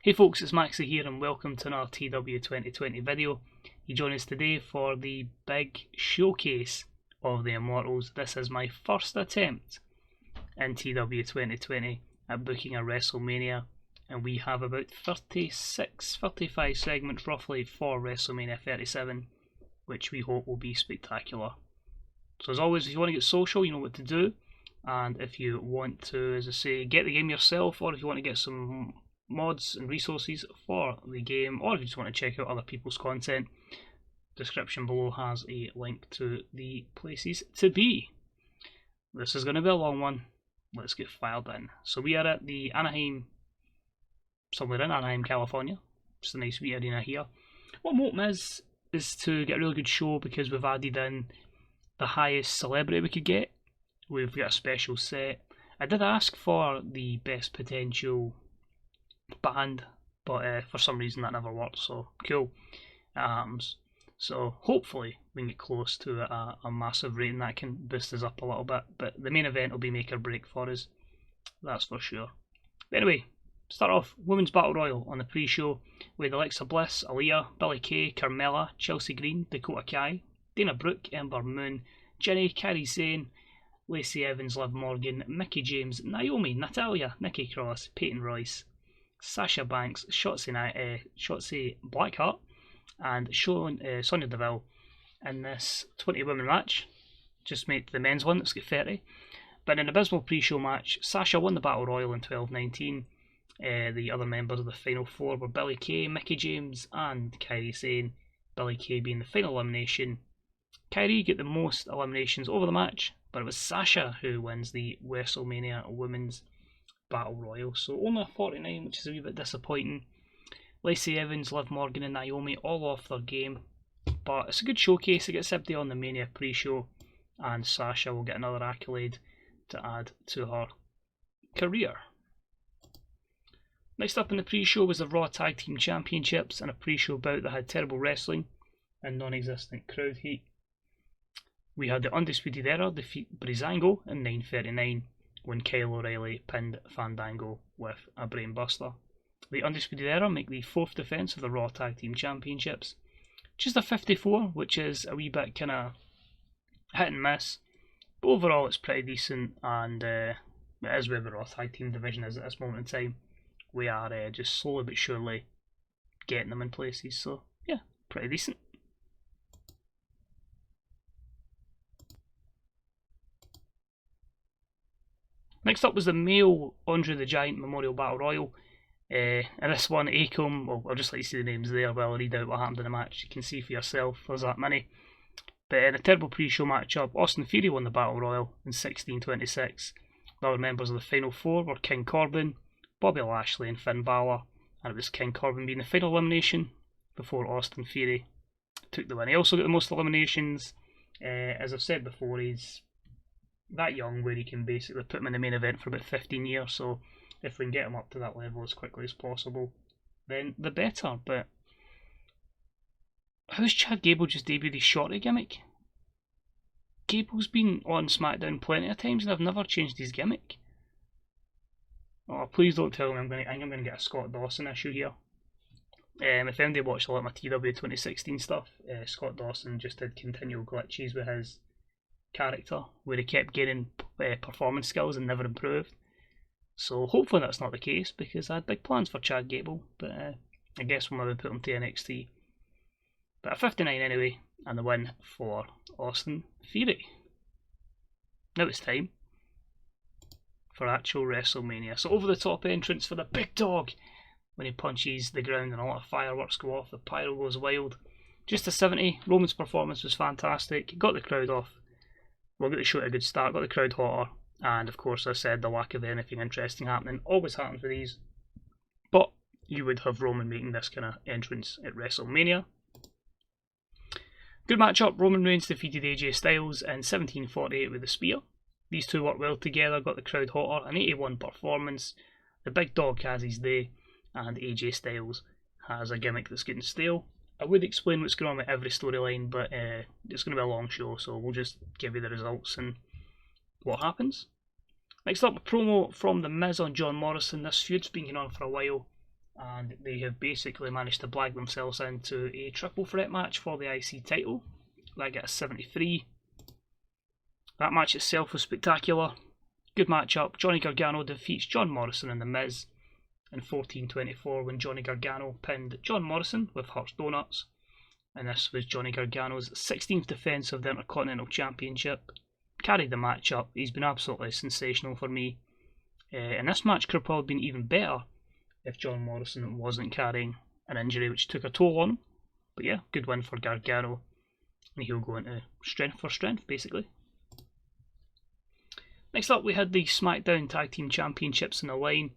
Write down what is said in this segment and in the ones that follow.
Hey folks, it's Maxie here and welcome to another TEW2020 video. You join us today for the big showcase of the Immortals. This is my first attempt in TEW2020 at booking a WrestleMania, and we have about 35 segments roughly for WrestleMania 37, which we hope will be spectacular. So as always, if you want to get social, you know what to do, and if you want to, as I say, get the game yourself, or if you want to get some mods and resources for the game, or if you just want to check out other people's content, description below has a link to the places to be. This is going to be a long one. Let's get fired in. So we are at the somewhere in Anaheim, California. Just a nice wee arena here. What I'm hoping is to get a really good show, because we've added in the highest celebrity we could get. We've got a special set. I did ask for the best potential band, but for some reason that never worked, so cool, it happens. So hopefully we can get close to a massive rating that can boost us up a little bit, but the main event will be make or break for us, that's for sure. But anyway, start off Women's Battle Royal on the pre-show with Alexa Bliss, Aaliyah, Billie Kay, Carmella, Chelsea Green, Dakota Kai, Dana Brooke, Ember Moon, Jenny, Kairi Sane, Lacey Evans, Liv Morgan, Mickie James, Naomi, Natalya, Nikki Cross, Peyton Royce, Sasha Banks, Shotzi Blackheart, and Sonya Deville in this 20-woman match. Just made the men's one, let's get 30. But in an abysmal pre-show match, Sasha won the Battle Royal in 12-19. The other members of the Final Four were Billie Kay, Mickie James, and Kairi Sane. Billie Kay being the final elimination. Kairi get the most eliminations over the match, but it was Sasha who wins the WrestleMania Women's Battle Royal, so only a 49, which is a wee bit disappointing. Lacey Evans, Liv Morgan and Naomi all off their game, but it's a good showcase. It gets everybody on the Mania pre-show, and Sasha will get another accolade to add to her career. Next up in the pre-show was the Raw Tag Team Championships, and a pre-show bout that had terrible wrestling and non-existent crowd heat. We had the Undisputed Era defeat Breezango in 9:39. When Kyle O'Reilly pinned Fandango with a brainbuster. The Undisputed Era make the 4th defence of the Raw Tag Team Championships. Just a 54, which is a wee bit kind of hit and miss. But overall it's pretty decent, and it is where the Raw Tag Team division is at this moment in time. We are just slowly but surely getting them in places, so yeah, pretty decent. Next up was the male Andre the Giant Memorial Battle Royal. In this one, Akam, well, I'll just let you see the names there while I read out what happened in the match. You can see for yourself, there's that many. But in a terrible pre-show matchup, Austin Theory won the Battle Royal in 16:26. The other members of the Final Four were King Corbin, Bobby Lashley and Finn Balor, and it was King Corbin being the final elimination before Austin Theory took the win. He also got the most eliminations. As I've said before, he's that young where he can basically put him in the main event for about 15 years, so if we can get him up to that level as quickly as possible, then the better. But how's Chad Gable just debuted his shorty gimmick? Gable's been on SmackDown plenty of times and I've never changed his gimmick. Oh, please don't tell me I think I'm going to get a Scott Dawson issue here. If anybody watched a lot of my TEW2016 stuff, Scott Dawson just had continual glitches with his character where he kept gaining performance skills and never improved. So hopefully that's not the case, because I had big plans for Chad Gable, but I guess we'll maybe put him to NXT. But a 59 anyway, and the win for Austin Theory. Now it's time for actual WrestleMania. So over the top entrance for the big dog when he punches the ground and a lot of fireworks go off, the pyro goes wild. Just a 70. Roman's performance was fantastic, got the crowd off. We'll get the show at a good start, got the crowd hotter, and of course I said the lack of anything interesting happening always happens with these, but you would have Roman making this kind of entrance at WrestleMania. Good matchup, Roman Reigns defeated AJ Styles in 17:48 with a spear. These two worked well together, got the crowd hotter, an 81 performance. The big dog has his day, and AJ Styles has a gimmick that's getting stale. I would explain what's going on with every storyline, but it's going to be a long show, so we'll just give you the results and what happens. Next up, a promo from The Miz on John Morrison. This feud's been going on for a while. and they have basically managed to blag themselves into a triple threat match for the IC title. That gets 73. That match itself was spectacular. Good matchup. Johnny Gargano defeats John Morrison and The Miz in 14:24 when Johnny Gargano pinned John Morrison with Hurts Donuts. And this was Johnny Gargano's 16th defence of the Intercontinental Championship. Carried the match up. He's been absolutely sensational for me. And this match could have probably been even better if John Morrison wasn't carrying an injury which took a toll on him. But yeah, good win for Gargano. And he'll go into strength for strength, basically. Next up, we had the SmackDown Tag Team Championships in the line.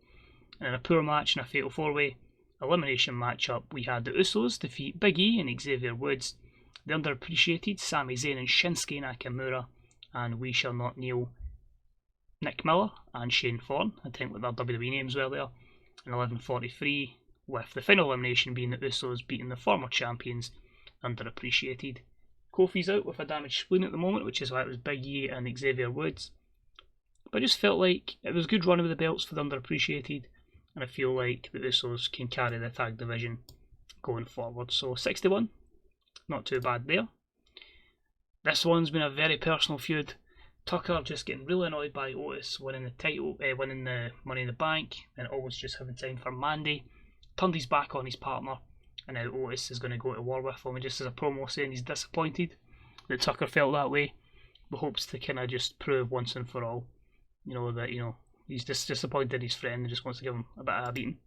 And in a poor match in a Fatal 4-Way elimination matchup, we had the Usos defeat Big E and Xavier Woods, the underappreciated Sami Zayn and Shinsuke Nakamura, and We Shall Not Kneel, Nick Miller and Shane Thorne, I think with their WWE names well there, in 11:43, with the final elimination being the Usos beating the former champions, underappreciated. Kofi's out with a damaged spleen at the moment, which is why it was Big E and Xavier Woods. But I just felt like it was a good run with the belts for the underappreciated, and I feel like the Usos can carry the tag division going forward. So 61, not too bad there. This one's been a very personal feud. Tucker just getting really annoyed by Otis winning the title, winning the Money in the Bank, and always just having time for Mandy. Turned his back on his partner, and now Otis is going to go to war with him. And just as a promo saying he's disappointed that Tucker felt that way, but hopes to kind of just prove once and for all, that he's just disappointed in his friend and just wants to give him a bit of a beating.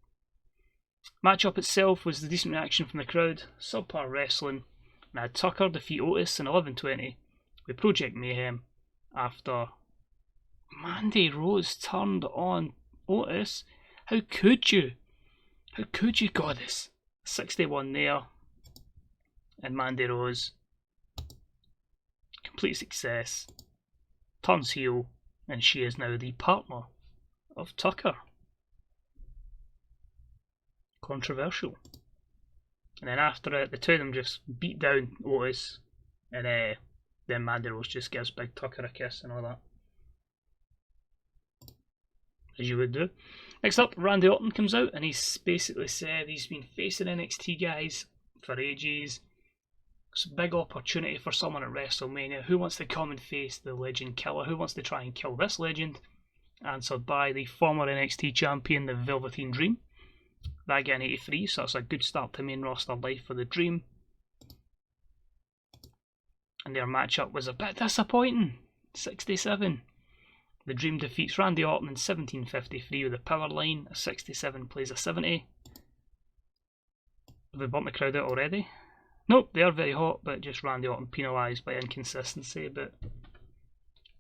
Matchup itself was the decent reaction from the crowd, subpar wrestling, and I had Tucker defeat Otis in 11:20 with Project Mayhem after Mandy Rose turned on Otis. How could you? How could you, goddess? 61 there, and Mandy Rose, complete success, turns heel, and she is now the partner of Tucker. Controversial. And then after it, the two of them just beat down Otis, and then Mandy Rose just gives Big Tucker a kiss and all that, as you would do. Next up, Randy Orton comes out, and he's basically said he's been facing NXT guys for ages. It's a big opportunity for someone at WrestleMania. Who wants to come and face the legend killer? Who wants to try and kill this legend? Answered by the former NXT champion, the Velveteen Dream. That getting 83, so that's a good start to main roster life for the Dream. And their matchup was a bit disappointing. 67. The Dream defeats Randy Orton in 17:53 with a power line. A 67 plays a 70. Have they bumped the crowd out already? Nope, they are very hot, but just Randy Orton penalised by inconsistency. But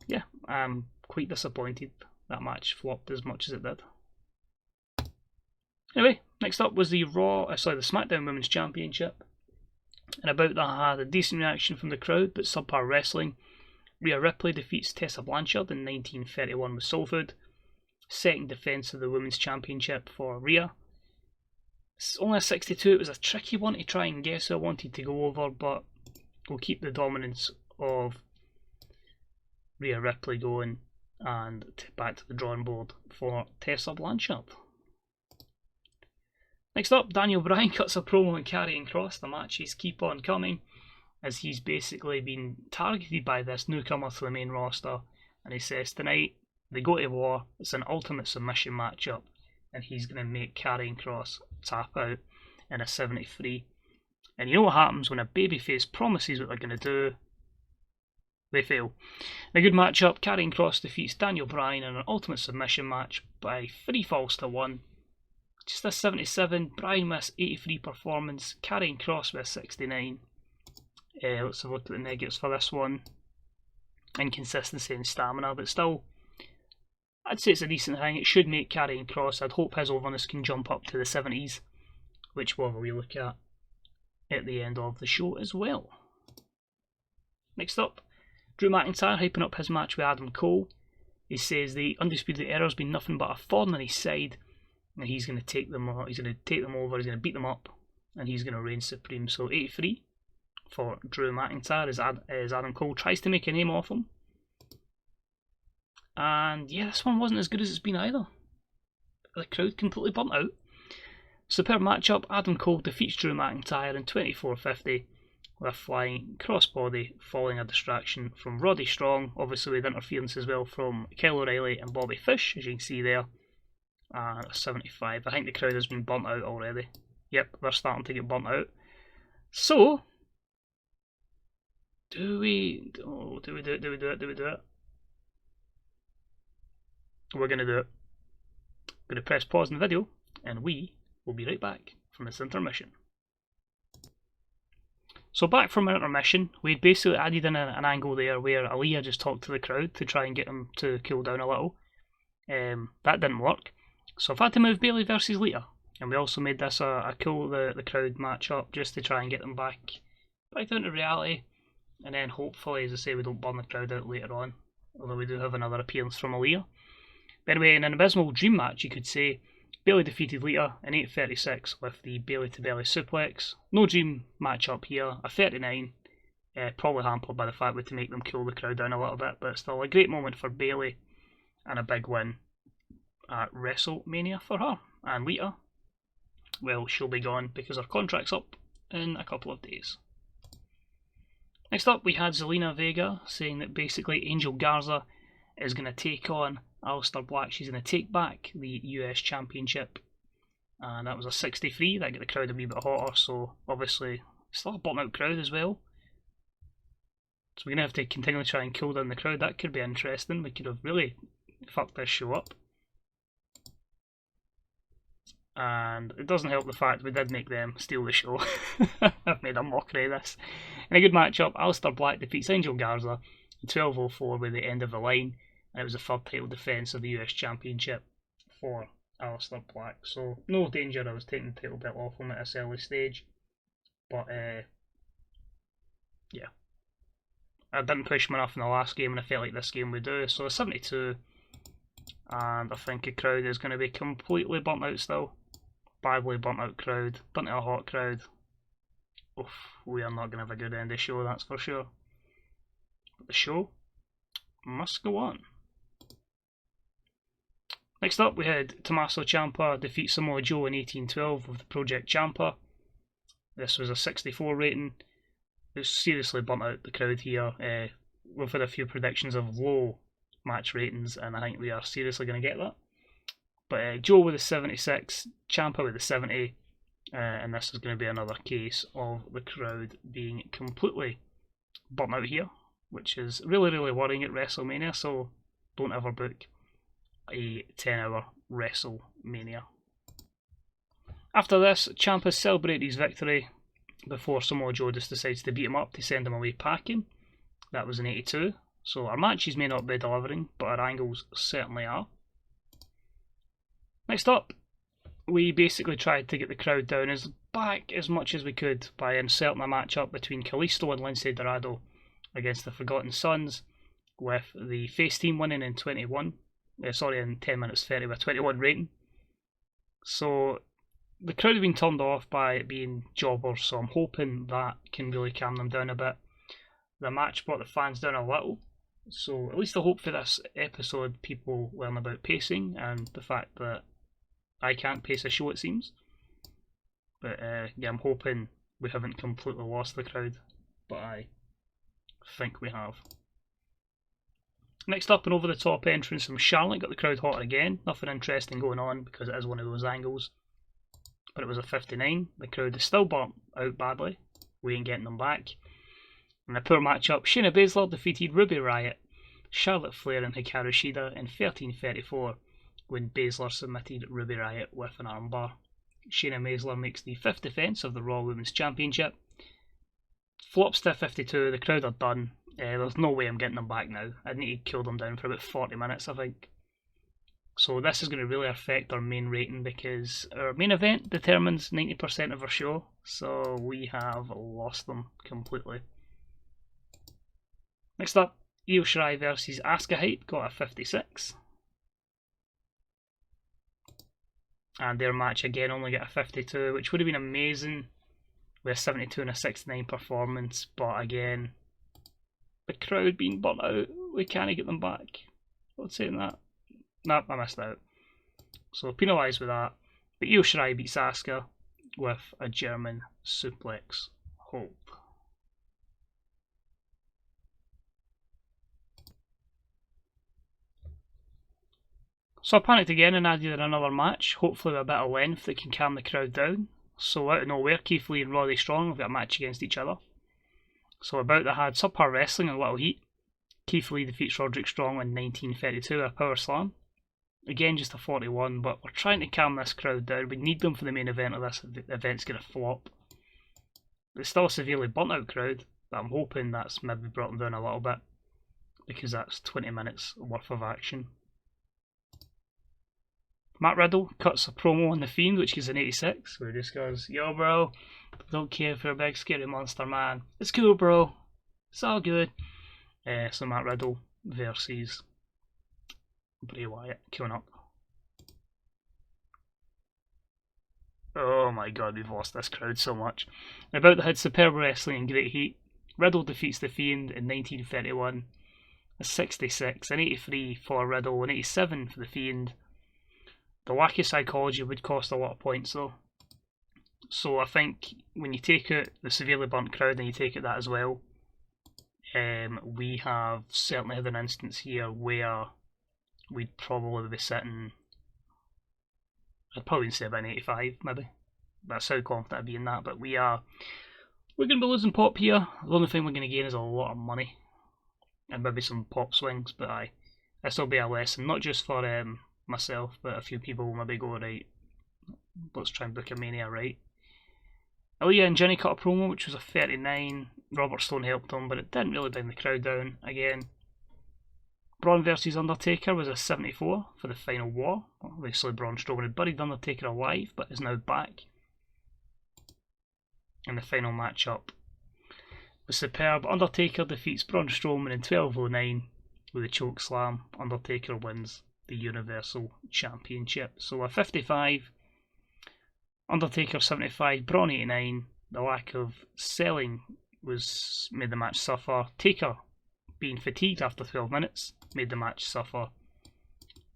yeah, I'm quite disappointed that match flopped as much as it did. Anyway, next up was the SmackDown Women's Championship. And about that, I had a decent reaction from the crowd, but subpar wrestling. Rhea Ripley defeats Tessa Blanchard in 19:31 with Soul Food. Second defence of the Women's Championship for Rhea. It's only a 62, it was a tricky one to try and guess who I wanted to go over, but we'll keep the dominance of Rhea Ripley going and back to the drawing board for Tessa Blanchard. Next up, Daniel Bryan cuts a promo on Karrion Kross. The matches keep on coming, as he's basically been targeted by this newcomer to the main roster, and he says tonight they go to war. It's an ultimate submission matchup, and he's going to make Karrion Kross tap out in a 73. And you know what happens when a babyface promises what they're going to do? They fail. In a good matchup, Karrion Kross defeats Daniel Bryan in an ultimate submission match by 3 falls to 1. Just a 77, Bryan with 83 performance, Karrion Kross with 69. Let's have a look at the negatives for this one. Inconsistency and stamina, but still, I'd say it's a decent thing. It should make Karrion Kross. I'd hope his overness can jump up to the 70s, which we look at the end of the show as well. Next up, Drew McIntyre hyping up his match with Adam Cole. He says the Undisputed Era's been nothing but a thorn on his side, and he's going to take them over, he's going to beat them up, and he's going to reign supreme. So 83 for Drew McIntyre as Adam Cole tries to make a name off him. And yeah, this one wasn't as good as it's been either. The crowd completely burnt out. Superb matchup, Adam Cole defeats Drew McIntyre in 24:50 with a flying crossbody following a distraction from Roddy Strong, obviously with interference as well from Kyle O'Reilly and Bobby Fish, as you can see there. 75. I think the crowd has been burnt out already. Yep, they're starting to get burnt out. So, do we do it? We're going to do it. I'm going to press pause in the video, and we will be right back from this intermission. So back from our intermission, we'd basically added in an angle there where Aaliyah just talked to the crowd to try and get them to cool down a little. That didn't work. So I've had to move Bayley versus Lita. And we also made this a cool the crowd match up just to try and get them back down to reality. And then hopefully, as I say, we don't burn the crowd out later on. Although we do have another appearance from Aaliyah. But anyway, in an abysmal dream match, you could say, Bayley defeated Lita in 8:36 with the Bayley to belly suplex. No dream match up here, a 39. Probably hampered by the fact we had to make them cool the crowd down a little bit, but still a great moment for Bayley and a big win at WrestleMania for her. And Lita, well, she'll be gone because her contract's up in a couple of days. Next up, we had Zelina Vega saying that basically Angel Garza is going to take on Aleister Black. She's going to take back the US Championship. And that was a 63. That got the crowd a wee bit hotter, so obviously still a bottom out crowd as well. So we're going to have to continually try and cool down the crowd. That could be interesting. We could have really fucked this show up. And it doesn't help the fact we did make them steal the show. I've made a mockery of this. In a good matchup, Aleister Black defeats Angel Garza in 12:04 with the end of the line. And it was the third title defence of the US Championship for Aleister Black. So no danger I was taking the title belt off him at this early stage. But yeah. I didn't push him enough in the last game and I felt like this game would do. So a 72. And I think the crowd is going to be completely burnt out still. Badly burnt out crowd. Burnt out a hot crowd. Oof, we are not going to have a good end of the show, that's for sure. But the show must go on. Next up we had Tommaso Ciampa defeat Samoa Joe in 1812 with Project Ciampa. This was a 64 rating. It seriously burnt out the crowd here. We've had a few predictions of low match ratings and I think we are seriously going to get that. But Joe with a 76, Ciampa with a 70, and this is going to be another case of the crowd being completely burnt out here, which is really, really worrying at WrestleMania, so don't ever book a 10-hour WrestleMania. After this, Ciampa celebrated his victory before Samoa Joe just decides to beat him up to send him away packing. That was an 82. So our matches may not be delivering, but our angles certainly are. Next up, we basically tried to get the crowd down back as much as we could by inserting a matchup between Kalisto and Lince Dorado against the Forgotten Sons, with the face team winning in in 10 minutes 30 with a 21 rating. So the crowd have been turned off by it being jobbers, so I'm hoping that can really calm them down a bit. The match brought the fans down a little. So at least I hope for this episode people learn about pacing and the fact that I can't pace a show, it seems. But yeah, I'm hoping we haven't completely lost the crowd, but I think we have. Next up, an over the top entrance from Charlotte got the crowd hotter again. Nothing interesting going on because it is one of those angles. But it was a 59. The crowd is still burnt out badly. We ain't getting them back. In a poor matchup, Shayna Baszler defeated Ruby Riott, Charlotte Flair and Hikaru Shida in 13:34 when Baszler submitted Ruby Riott with an armbar. Shayna Baszler makes the 5th defence of the Raw Women's Championship. Flops to 52, the crowd are done. There's no way I'm getting them back now. I'd need to cool them down for about 40 minutes, I think. So this is going to really affect our main rating because our main event determines 90% of our show, so we have lost them completely. Next up, Io Shirai versus Asuka Hype got a 56. And their match again only got a 52, which would have been amazing with a 72 and a 69 performance, but again, the crowd being burnt out, we can't get them back. What's saying that? Nah, I missed out. So penalised with that. But Io Shirai beats Asuka with a German suplex hold. So I panicked again and added another match, hopefully with a bit of length that can calm the crowd down. So out of nowhere, Keith Lee and Roddy Strong have got a match against each other. So about that had subpar wrestling and little heat. Keith Lee defeats Roderick Strong in 1932 at a power slam. Again, just a 41, but we're trying to calm this crowd down. We need them for the main event, or this event's going to flop. It's still a severely burnt out crowd, but I'm hoping that's maybe brought them down a little bit, because that's 20 minutes worth of action. Matt Riddle cuts a promo on The Fiend, which is an 86, where he just goes, "Yo bro, don't care for a big scary monster man. It's cool bro, it's all good." So Matt Riddle versus Bray Wyatt coming up. Oh my god, we've lost this crowd so much. About the Head, superb wrestling and great heat. Riddle defeats The Fiend in 1931. A 66, an 83 for Riddle, an 87 for The Fiend. The lack of psychology would cost a lot of points though. So I think when you take out the severely burnt crowd and you take out that as well, we have certainly had an instance here where we'd probably be sitting, I'd probably say about an 85 maybe. That's how confident I'd be in that, but we're going to be losing pop here. The only thing we're going to gain is a lot of money and maybe some pop swings, but this will be a lesson, not just for myself, but a few people will maybe go, right, let's try and book a Mania right. Aaliyah and Jinny cut a promo, which was a 39. Robert Stone helped them, but it didn't really bring the crowd down again. Braun vs Undertaker was a 74 for the final war. Obviously Braun Strowman had buried Undertaker alive, but is now back. And the final matchup was superb. Undertaker defeats Braun Strowman in 12:09 with a choke slam. Undertaker wins the Universal Championship. So a 55, Undertaker 75, Braun 89. The lack of selling made the match suffer. Taker being fatigued after 12 minutes made the match suffer,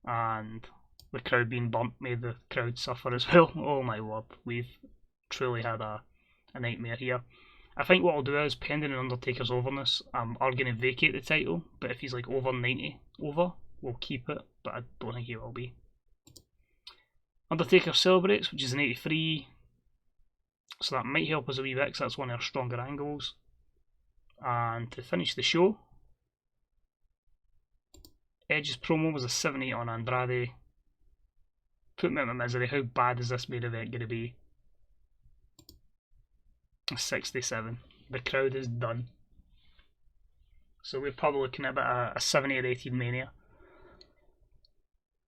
and the crowd being burnt made the crowd suffer as well. Oh my word, we've truly had a nightmare here. I think what I'll do is, pending Undertaker's overness, I'm going to vacate the title, but if he's like over 90 over, we'll keep it, but I don't think he will be. Undertaker celebrates, which is an 83, so that might help us a wee bit, because that's one of our stronger angles. And to finish the show, Edge's promo was a 78 on Andrade. Put me out of my misery. How bad is this main event going to be? A 67. The crowd is done. So we're probably looking at about a 70 or 18 Mania.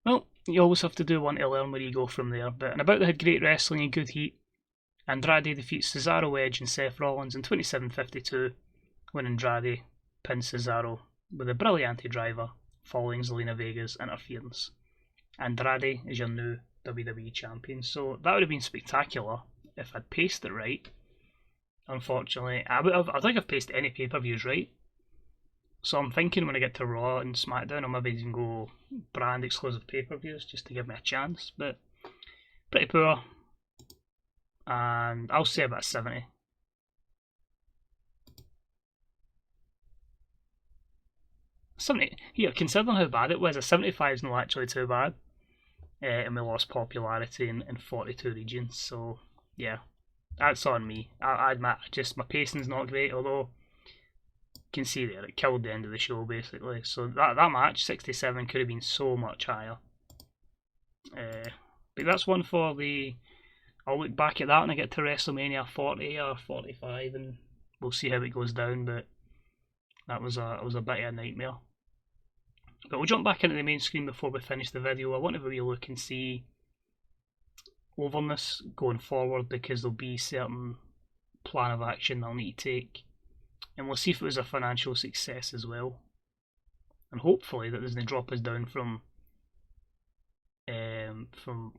Well, you always have to do one to learn where you go from there. But about they had great wrestling and good heat. Andrade defeats Cesaro, Edge and Seth Rollins in 27:52, when Andrade pins Cesaro with a Brilliante driver following Zelina Vega's interference. Andrade is your new WWE Champion, so that would have been spectacular if I'd paced it right. Unfortunately, I think I've paced any pay-per-views right. So I'm thinking when I get to Raw and SmackDown, I'll maybe even go brand exclusive pay-per-views just to give me a chance, but pretty poor. And I'll say about 70. Here, considering how bad it was, a 75 is not actually too bad. And we lost popularity in 42 regions, so yeah, that's on me. I admit, just my pacing's not great, although you can see there, it killed the end of the show basically. So that match, 67, could have been so much higher. But that's one for the... I'll look back at that when I get to WrestleMania 40 or 45 and we'll see how it goes down, but that was a bit of a nightmare. But we'll jump back into the main screen before we finish the video. I want to have a wee look and see overness going forward, because there'll be certain plan of action they'll need to take. And we'll see if it was a financial success as well. And hopefully that doesn't drop us down from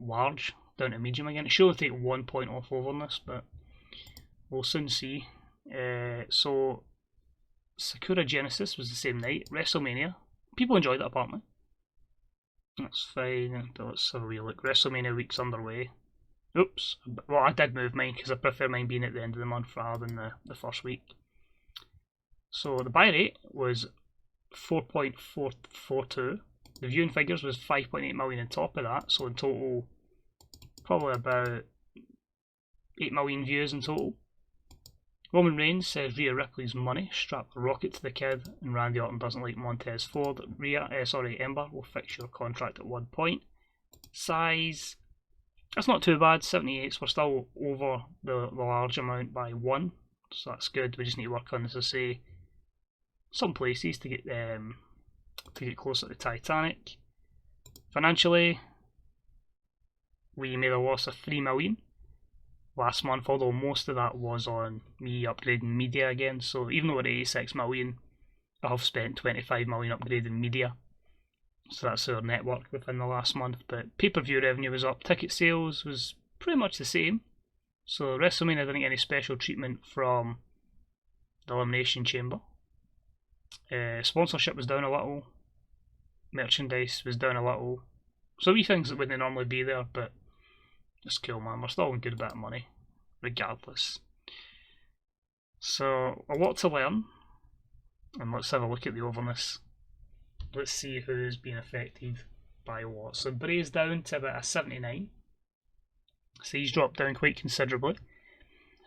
large down to medium again. It should only take 1 point off overness, but we'll soon see. So Sakura Genesis was the same night. WrestleMania. People enjoyed it apparently. That's fine. Let's have a wee look. WrestleMania week's underway. Oops. Well, I did move mine because I prefer mine being at the end of the month rather than the first week. So the buy rate was 4.442. The viewing figures was 5.8 million on top of that. So in total, probably about 8 million views in total. Roman Reigns says Rhea Ripley's money strapped a rocket to the kid, and Randy Orton doesn't like Montez Ford. Ember will fix your contract at one point. Size, that's not too bad. 78s, we're still over the large amount by 1, so that's good. We just need to work on, as I say, some places to get closer to Titanic. Financially, we made a loss of 3 million last month, although most of that was on me upgrading media again. So even though we're at 86 million, I have spent 25 million upgrading media. So that's our network within the last month. But pay-per-view revenue was up, ticket sales was pretty much the same. So WrestleMania didn't get any special treatment from the Elimination Chamber. Sponsorship was down a little, merchandise was down a little. So wee things that wouldn't normally be there, but it's cool, man. We're still on a good bit of money, regardless. So, a lot to learn. And let's have a look at the overness. Let's see who's been affected by what. So, Bray's down to about a 79. So, he's dropped down quite considerably.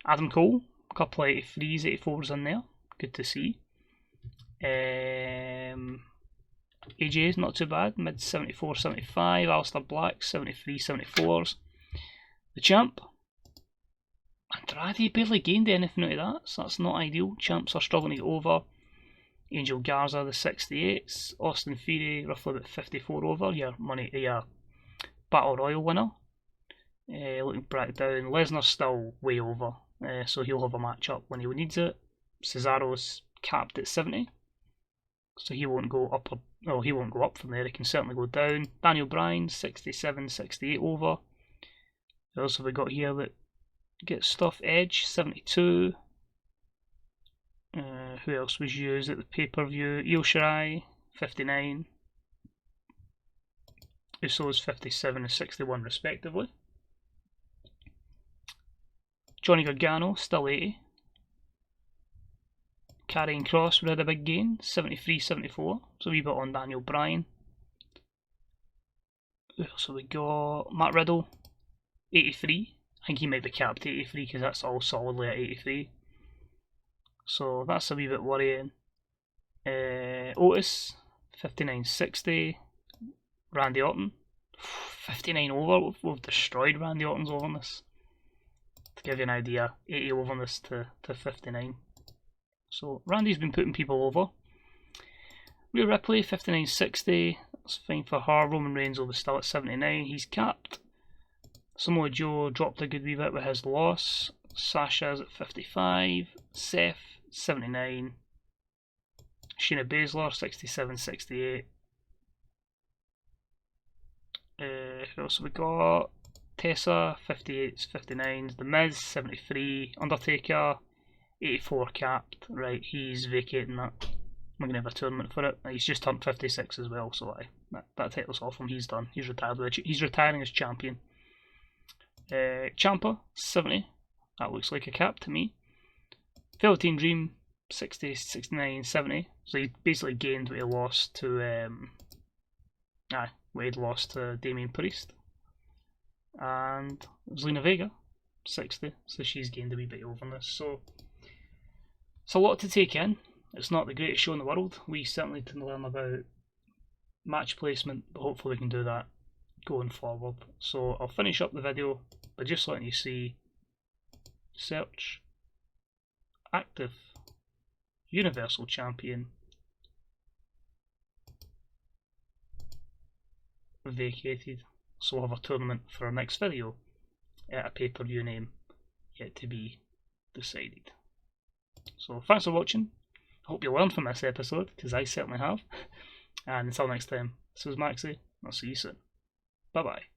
Adam Cole, a couple of 83s, 84s in there. Good to see. AJ's not too bad. Mid 74, 75. Aleister Black, 73, 74s. The champ, Andrade barely gained anything out of that, so that's not ideal. Champs are struggling to get over. Angel Garza, the 68s. Austin Theory, roughly about 54 over. Your Battle Royal winner. Looking back down, Lesnar's still way over, so he'll have a match up when he needs it. Cesaro's capped at 70, so he won't go up. He won't go up from there. He can certainly go down. Daniel Bryan, 67, 68 over. Who else have we got here that gets stuff? Edge, 72. Who else was used at the pay-per-view? Io Shirai, 59. Usos, 57 and 61 respectively. Johnny Gargano, still 80. Karrion Kross would have had a big gain, 73, 74. So a wee bit on Daniel Bryan. Who else have we got? Matt Riddle, 83. I think he might be capped at 83 because that's all solidly at 83. So that's a wee bit worrying. Otis, 59, 60. Randy Orton, 59 over. We've destroyed Randy Orton's overness. To give you an idea, 80 overness to 59. So Randy's been putting people over. Rhea Ripley, 59, 60. That's fine for her. Roman Reigns will be still at 79. He's capped. Samoa Joe dropped a good wee bit with his loss. Sasha's at 55. Seth, 79. Shayna Baszler, 67, 68. Who else have we got? Tessa, 58s, 59s. The Miz, 73. Undertaker, 84 capped. Right, he's vacating that. We're going to have a tournament for it. He's just turned 56 as well, so that title's off him. He's done. He's retired. He's retiring as champion. Ciampa, 70. That looks like a cap to me. Velveteen Dream, 60, 69, 70. So he basically gained what he lost to Damian Priest. And Zelina Vega, 60. So she's gained a wee bit over this. So it's a lot to take in. It's not the greatest show in the world. We certainly need to learn about match placement, but hopefully we can do that going forward. So I'll finish up the video by just letting you see, search active Universal Champion vacated. So we'll have a tournament for our next video at a pay-per-view name yet to be decided. So thanks for watching. I hope you learned from this episode, because I certainly have. And until next time, this was Maxie. I'll see you soon. Bye bye.